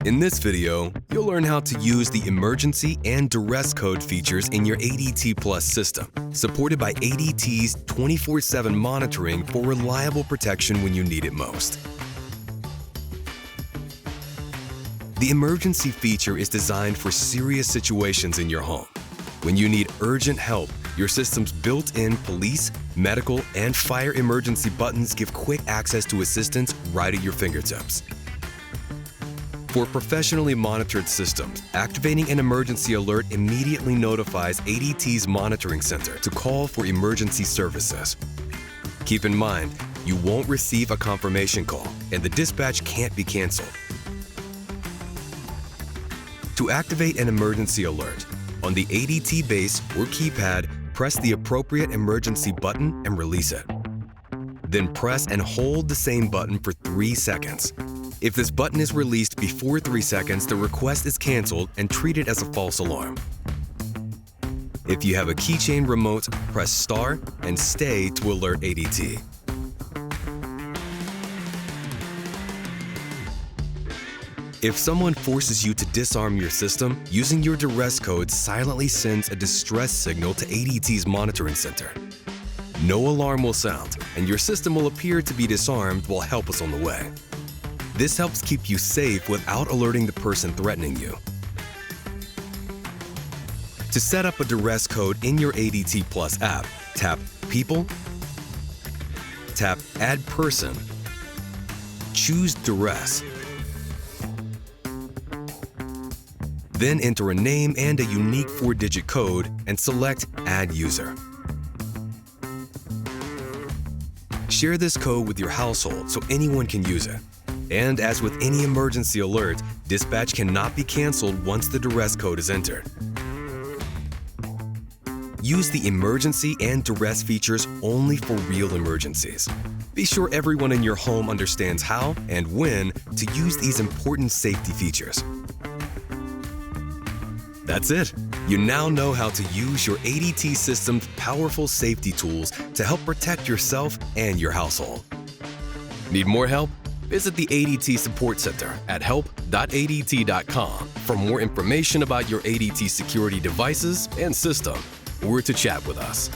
In this video, you'll learn how to use the emergency and duress code features in your ADT Plus system, supported by ADT's 24/7 monitoring for reliable protection when you need it most. The emergency feature is designed for serious situations in your home. When you need urgent help, your system's built-in police, medical, and fire emergency buttons give quick access to assistance right at your fingertips. For professionally monitored systems, activating an emergency alert immediately notifies ADT's monitoring center to call for emergency services. Keep in mind, you won't receive a confirmation call, and the dispatch can't be canceled. To activate an emergency alert, on the ADT Base or Keypad, press the appropriate emergency button and release it. Then press and hold the same button for 3 seconds. If this button is released before 3 seconds, the request is canceled and treated as a false alarm. If you have a Keychain Remote, press star and stay to alert ADT. If someone forces you to disarm your system, using your Duress Code silently sends a distress signal to ADT's monitoring center. No alarm will sound, and your system will appear to be disarmed while help is on the way. This helps keep you safe without alerting the person threatening you. To set up a Duress Code in your ADT Plus app, tap People, tap Add Person, choose Duress, then enter a name and a unique 4-digit code and select Add User. Share this code with your household so anyone can use it. And as with any emergency alert, dispatch cannot be canceled once the Duress Code is entered. Use the emergency and duress features only for real emergencies. Be sure everyone in your home understands how and when to use these important safety features. That's it. You now know how to use your ADT system's powerful safety tools to help protect yourself and your household. Need more help? Visit the ADT Support Center at help.adt.com for more information about your ADT security devices and system, or to chat with us.